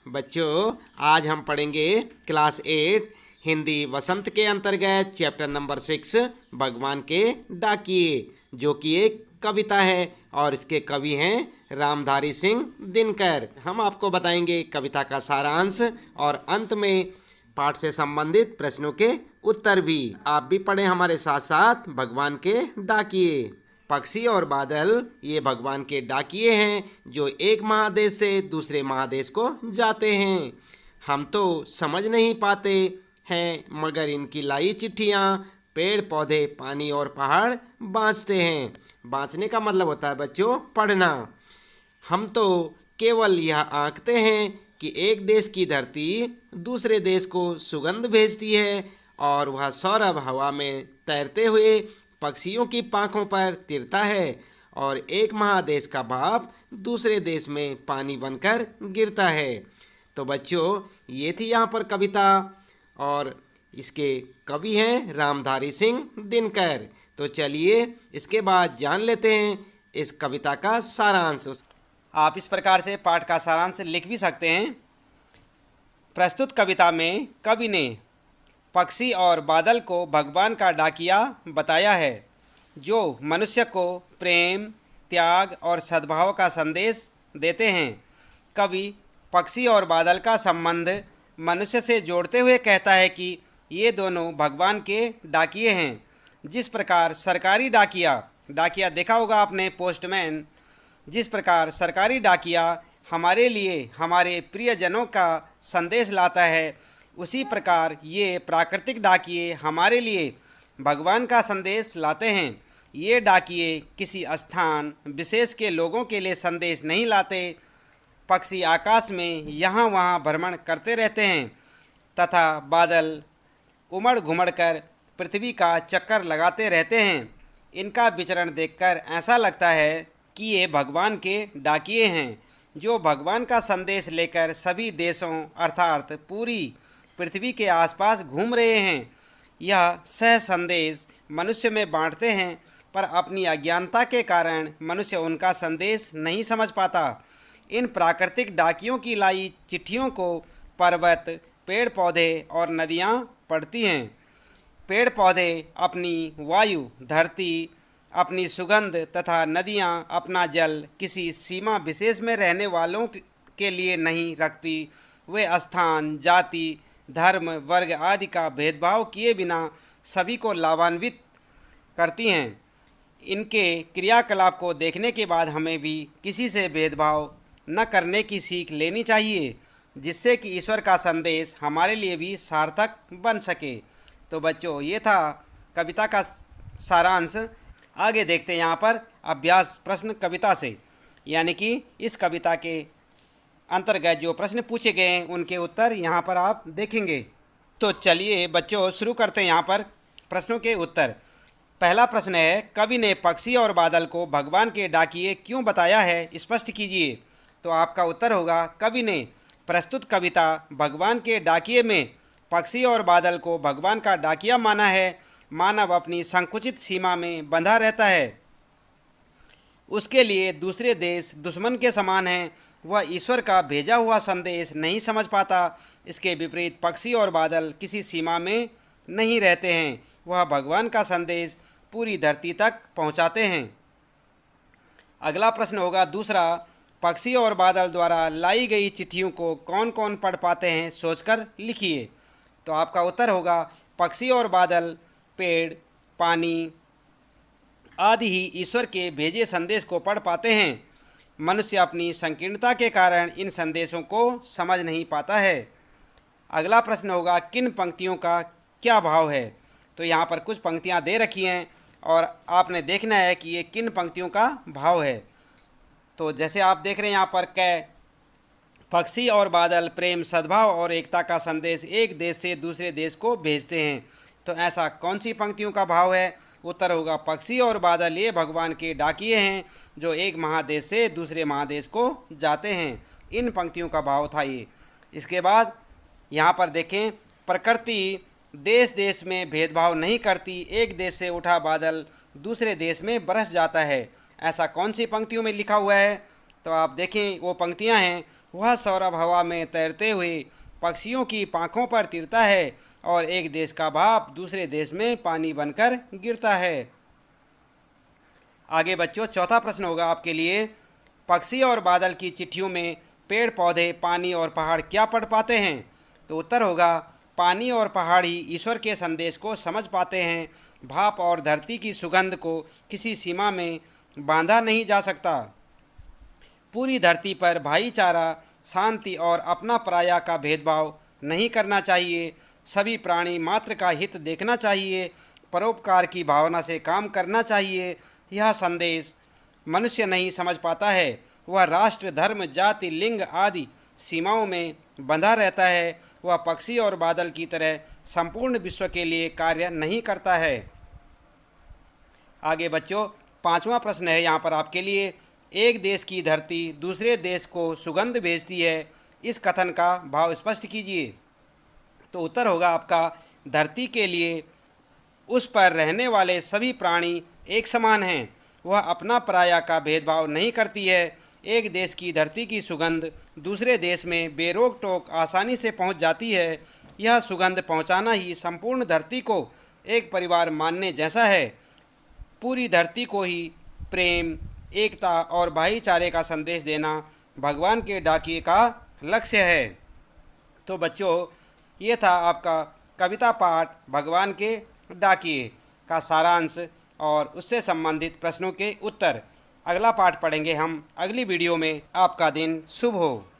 बच्चों, आज हम पढ़ेंगे क्लास 8 हिंदी वसंत के अंतर्गत चैप्टर नंबर 6 भगवान के डाकिए, जो कि एक कविता है और इसके कवि हैं रामधारी सिंह दिनकर। हम आपको बताएंगे कविता का सारांश और अंत में पाठ से संबंधित प्रश्नों के उत्तर भी। आप भी पढ़ें हमारे साथ साथ भगवान के डाकिए। पक्षी और बादल ये भगवान के डाकिए हैं जो एक महादेश से दूसरे महादेश को जाते हैं। हम तो समझ नहीं पाते हैं, मगर इनकी लाई चिट्ठियाँ पेड़ पौधे पानी और पहाड़ बाँचते हैं। बाँचने का मतलब होता है बच्चों पढ़ना। हम तो केवल यह आंकते हैं कि एक देश की धरती दूसरे देश को सुगंध भेजती है और वह सौरभ हवा में तैरते हुए पक्षियों की पांखों पर तिरता है और एक महादेश का भाप दूसरे देश में पानी बनकर गिरता है। तो बच्चों, ये थी यहाँ पर कविता और इसके कवि हैं रामधारी सिंह दिनकर। तो चलिए इसके बाद जान लेते हैं इस कविता का सारांश। आप इस प्रकार से पाठ का सारांश लिख भी सकते हैं। प्रस्तुत कविता में कवि ने पक्षी और बादल को भगवान का डाकिया बताया है, जो मनुष्य को प्रेम, त्याग और सद्भाव का संदेश देते हैं। कवि पक्षी और बादल का संबंध मनुष्य से जोड़ते हुए कहता है कि ये दोनों भगवान के डाकिए हैं। जिस प्रकार सरकारी डाकिया देखा होगा आपने, पोस्टमैन, जिस प्रकार सरकारी डाकिया हमारे लिए हमारे प्रियजनों का संदेश लाता है, उसी प्रकार ये प्राकृतिक डाकिए हमारे लिए भगवान का संदेश लाते हैं। ये डाकिए किसी स्थान विशेष के लोगों के लिए संदेश नहीं लाते। पक्षी आकाश में यहाँ वहाँ भ्रमण करते रहते हैं तथा बादल उमड़ घुमड़ कर पृथ्वी का चक्कर लगाते रहते हैं। इनका विचरण देखकर ऐसा लगता है कि ये भगवान के डाकिए हैं, जो भगवान का संदेश लेकर सभी देशों अर्थात पूरी पृथ्वी के आसपास घूम रहे हैं। यह सह संदेश मनुष्य में बांटते हैं, पर अपनी अज्ञानता के कारण मनुष्य उनका संदेश नहीं समझ पाता। इन प्राकृतिक डाकियों की लाई चिट्ठियों को पर्वत, पेड़ पौधे और नदियाँ पढ़ती हैं। पेड़ पौधे अपनी वायु, धरती अपनी सुगंध तथा नदियाँ अपना जल किसी सीमा विशेष में रहने वालों के लिए नहीं रखती। वे स्थान, जाति, धर्म, वर्ग आदि का भेदभाव किए बिना सभी को लाभान्वित करती हैं। इनके क्रियाकलाप को देखने के बाद हमें भी किसी से भेदभाव न करने की सीख लेनी चाहिए, जिससे कि ईश्वर का संदेश हमारे लिए भी सार्थक बन सके। तो बच्चों, ये था कविता का सारांश। आगे देखते हैं यहाँ पर अभ्यास प्रश्न कविता से, यानी कि इस कविता के अंतर्गत जो प्रश्न पूछे गए हैं उनके उत्तर यहाँ पर आप देखेंगे। तो चलिए बच्चों, शुरू करते हैं यहाँ पर प्रश्नों के उत्तर। पहला प्रश्न है, कवि ने पक्षी और बादल को भगवान के डाकिए क्यों बताया है, स्पष्ट कीजिए। तो आपका उत्तर होगा, कवि ने प्रस्तुत कविता भगवान के डाकिए में पक्षी और बादल को भगवान का डाकिया माना है। मानव अपनी संकुचित सीमा में बंधा रहता है, उसके लिए दूसरे देश दुश्मन के समान हैं। वह ईश्वर का भेजा हुआ संदेश नहीं समझ पाता। इसके विपरीत पक्षी और बादल किसी सीमा में नहीं रहते हैं, वह भगवान का संदेश पूरी धरती तक पहुंचाते हैं। अगला प्रश्न होगा दूसरा, पक्षी और बादल द्वारा लाई गई चिट्ठियों को कौन कौन पढ़ पाते हैं, सोचकर लिखिए। तो आपका उत्तर होगा, पक्षी और बादल पेड़, पानी आदि ही ईश्वर के भेजे संदेश को पढ़ पाते हैं। मनुष्य अपनी संकीर्णता के कारण इन संदेशों को समझ नहीं पाता है। अगला प्रश्न होगा, किन पंक्तियों का क्या भाव है। तो यहाँ पर कुछ पंक्तियाँ दे रखी हैं और आपने देखना है कि ये किन पंक्तियों का भाव है। तो जैसे आप देख रहे हैं यहाँ पर, पक्षी और बादल प्रेम, सद्भाव और एकता का संदेश एक देश से दूसरे देश को भेजते हैं। तो ऐसा कौन सी पंक्तियों का भाव है। उत्तर होगा, पक्षी और बादल ये भगवान के डाकिए हैं जो एक महादेश से दूसरे महादेश को जाते हैं। इन पंक्तियों का भाव था ये। इसके बाद यहाँ पर देखें, प्रकृति देश देश में भेदभाव नहीं करती। एक देश से उठा बादल दूसरे देश में बरस जाता है। ऐसा कौन सी पंक्तियों में लिखा हुआ है। तो आप देखें वो पंक्तियां हैं, वह सौरभ हवा में तैरते हुए पक्षियों की पाँखों पर तिरता है और एक देश का भाप दूसरे देश में पानी बनकर गिरता है। आगे बच्चों चौथा प्रश्न होगा आपके लिए, पक्षी और बादल की चिट्ठियों में पेड़ पौधे पानी और पहाड़ क्या पढ़ पाते हैं? तो उत्तर होगा, पानी और पहाड़ ही ईश्वर के संदेश को समझ पाते हैं। भाप और धरती की सुगंध को किसी सीमा में बांधा नहीं जा सकता। पूरी धरती पर भाईचारा, शांति और अपना पराया का भेदभाव नहीं करना चाहिए। सभी प्राणी मात्र का हित देखना चाहिए। परोपकार की भावना से काम करना चाहिए। यह संदेश मनुष्य नहीं समझ पाता है। वह राष्ट्र, धर्म, जाति, लिंग आदि सीमाओं में बंधा रहता है। वह पक्षी और बादल की तरह संपूर्ण विश्व के लिए कार्य नहीं करता है। आगे बच्चों पांचवा प्रश्न है यहाँ पर आपके लिए, एक देश की धरती दूसरे देश को सुगंध भेजती है, इस कथन का भाव स्पष्ट कीजिए। तो उत्तर होगा आपका, धरती के लिए उस पर रहने वाले सभी प्राणी एक समान हैं। वह अपना पराया का भेदभाव नहीं करती है। एक देश की धरती की सुगंध दूसरे देश में बेरोक टोक आसानी से पहुंच जाती है। यह सुगंध पहुंचाना ही संपूर्ण धरती को एक परिवार मानने जैसा है। पूरी धरती को ही प्रेम, एकता और भाईचारे का संदेश देना भगवान के डाकिए का लक्ष्य है। तो बच्चों ये था आपका कविता पाठ भगवान के डाकिए का सारांश और उससे संबंधित प्रश्नों के उत्तर। अगला पाठ पढ़ेंगे हम अगली वीडियो में। आपका दिन शुभ हो।